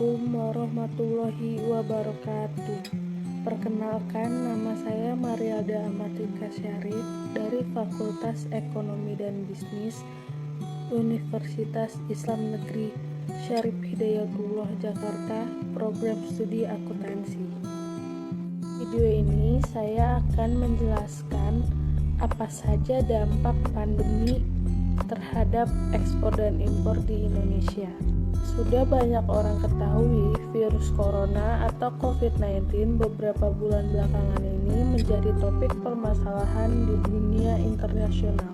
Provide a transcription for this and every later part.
Assalamualaikum warahmatullahi wabarakatuh. Perkenalkan, nama saya Marialda Amatika Syarif dari Fakultas Ekonomi dan Bisnis Universitas Islam Negeri Syarif Hidayatullah Jakarta, program studi akuntansi. Video ini saya akan menjelaskan apa saja dampak pandemi terhadap ekspor dan impor di Indonesia. Sudah banyak orang ketahui virus corona atau COVID-19 beberapa bulan belakangan ini menjadi topik permasalahan di dunia internasional,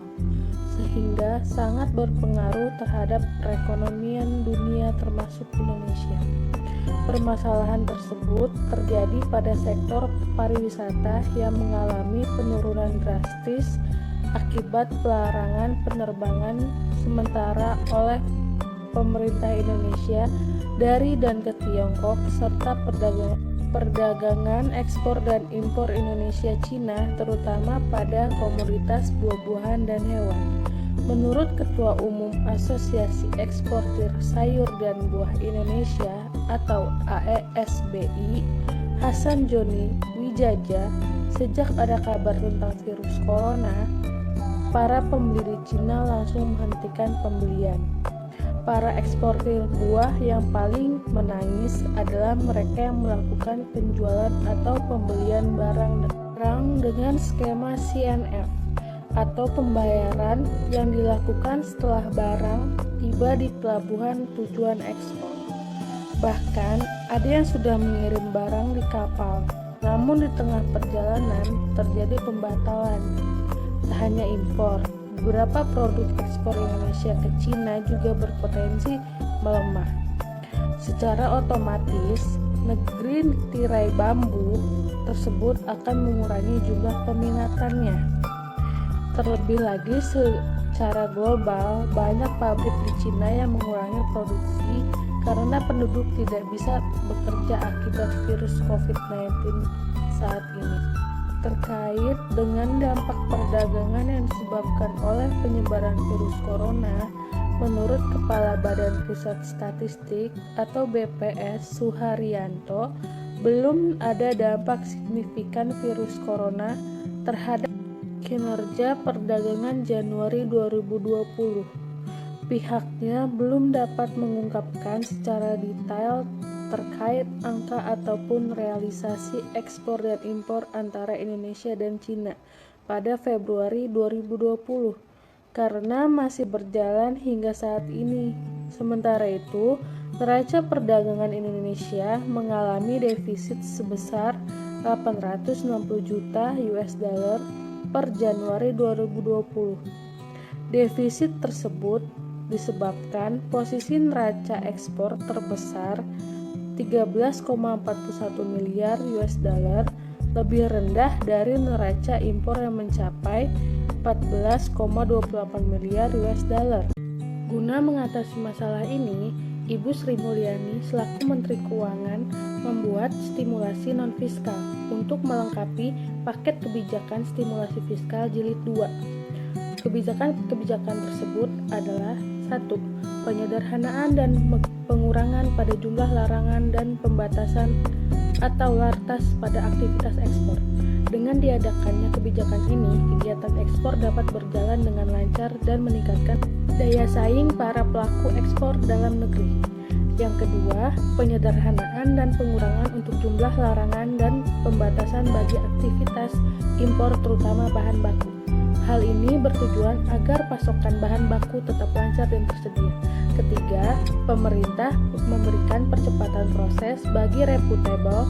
sehingga sangat berpengaruh terhadap perekonomian dunia termasuk Indonesia. Permasalahan tersebut terjadi pada sektor pariwisata yang mengalami penurunan drastis akibat pelarangan penerbangan sementara oleh pemerintah Indonesia dari dan ke Tiongkok, serta perdagangan ekspor dan impor Indonesia-Cina terutama pada komoditas buah-buahan dan hewan. Menurut Ketua Umum Asosiasi Eksportir Sayur dan Buah Indonesia atau AESBI, Hasan Joni Wijaja, sejak ada kabar tentang virus corona, para pembeli di Cina langsung menghentikan pembelian. Para eksportir buah yang paling menangis adalah mereka yang melakukan penjualan atau pembelian barang dengan skema CNF atau pembayaran yang dilakukan setelah barang tiba di pelabuhan tujuan ekspor. Bahkan ada yang sudah mengirim barang di kapal, namun di tengah perjalanan terjadi pembatalan. Tak hanya impor, beberapa produk ekspor Indonesia ke Cina juga berpotensi melemah. Secara otomatis, negeri tirai bambu tersebut akan mengurangi jumlah peminatannya. Terlebih lagi, secara global, banyak pabrik di Cina yang mengurangi produksi karena penduduk tidak bisa bekerja akibat virus COVID-19 saat ini. Terkait dengan dampak perdagangan yang disebabkan oleh penyebaran virus corona, menurut Kepala Badan Pusat Statistik atau BPS Suharyanto, belum ada dampak signifikan virus corona terhadap kinerja perdagangan Januari 2020. Pihaknya belum dapat mengungkapkan secara detail terkait angka ataupun realisasi ekspor dan impor antara Indonesia dan Cina pada Februari 2020 karena masih berjalan hingga saat ini. Sementara itu, neraca perdagangan Indonesia mengalami defisit sebesar 860 juta US dollar per Januari 2020. Defisit tersebut disebabkan posisi neraca ekspor terbesar 13,41 miliar US dollar lebih rendah dari neraca impor yang mencapai 14,28 miliar US dollar. Guna mengatasi masalah ini, Ibu Sri Mulyani selaku Menteri Keuangan membuat stimulasi non-fiskal untuk melengkapi paket kebijakan stimulasi fiskal jilid 2. Kebijakan tersebut adalah 1. Penyederhanaan dan pengurangan pada jumlah larangan dan pembatasan atau lartas pada aktivitas ekspor. Dengan diadakannya kebijakan ini, kegiatan ekspor dapat berjalan dengan lancar dan meningkatkan daya saing para pelaku ekspor dalam negeri. Yang kedua, penyederhanaan dan pengurangan untuk jumlah larangan dan pembatasan bagi aktivitas impor terutama bahan baku. Hal ini bertujuan agar pasokan bahan baku tetap lancar dan tersedia. Ketiga, pemerintah memberikan percepatan proses bagi reputable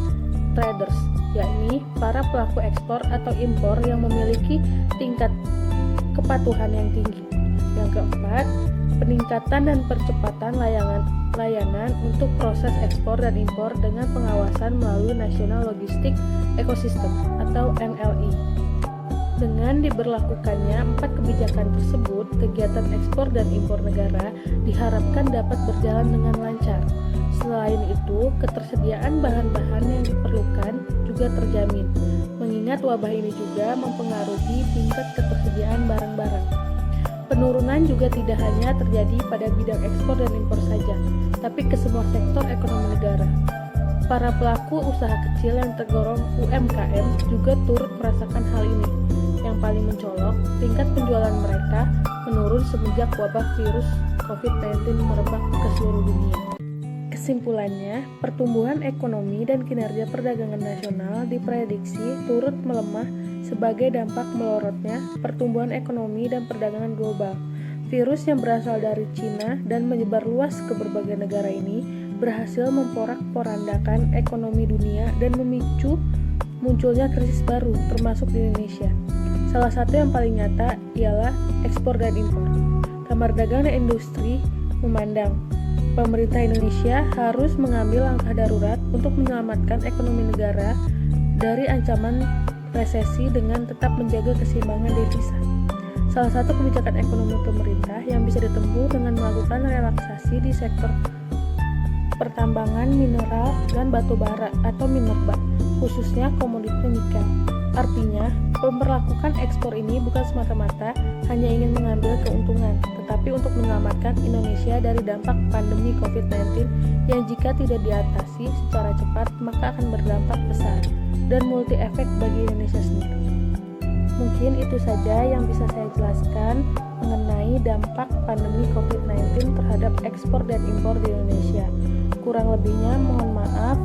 traders, yakni para pelaku ekspor atau impor yang memiliki tingkat kepatuhan yang tinggi. Yang keempat, peningkatan dan percepatan layanan untuk proses ekspor dan impor dengan pengawasan melalui National Logistic Ecosystem atau NLE. Dengan diberlakukannya 4 kebijakan tersebut, kegiatan ekspor dan impor negara diharapkan dapat berjalan dengan lancar. Selain itu, ketersediaan bahan-bahan yang diperlukan juga terjamin, mengingat wabah ini juga mempengaruhi tingkat ketersediaan barang-barang. Penurunan juga tidak hanya terjadi pada bidang ekspor dan impor saja, tapi ke semua sektor ekonomi negara. Para pelaku usaha kecil yang tergolong UMKM juga turut merasakan hal ini. Yang paling mencolok, tingkat penjualan mereka menurun semenjak wabah virus COVID-19 merebak ke seluruh dunia. Kesimpulannya, pertumbuhan ekonomi dan kinerja perdagangan nasional diprediksi turut melemah sebagai dampak melorotnya pertumbuhan ekonomi dan perdagangan global. Virus yang berasal dari Cina dan menyebar luas ke berbagai negara ini berhasil memporak-porandakan ekonomi dunia dan memicu munculnya krisis baru, termasuk di Indonesia. Salah satu yang paling nyata ialah ekspor dan impor. Kamar Dagang dan Industri memandang pemerintah Indonesia harus mengambil langkah darurat untuk menyelamatkan ekonomi negara dari ancaman resesi dengan tetap menjaga keseimbangan devisa. Salah satu kebijakan ekonomi pemerintah yang bisa ditempuh dengan melakukan relaksasi di sektor pertambangan mineral dan batu bara atau minerba, khususnya komoditi nikel. Artinya, memperlakukan ekspor ini bukan semata-mata hanya ingin mengambil keuntungan, tetapi untuk menyelamatkan Indonesia dari dampak pandemi COVID-19 yang jika tidak diatasi secara cepat maka akan berdampak besar dan multi efek bagi Indonesia sendiri. Mungkin itu saja yang bisa saya jelaskan mengenai dampak pandemi COVID-19 terhadap ekspor dan impor di Indonesia. Kurang lebihnya mohon maaf.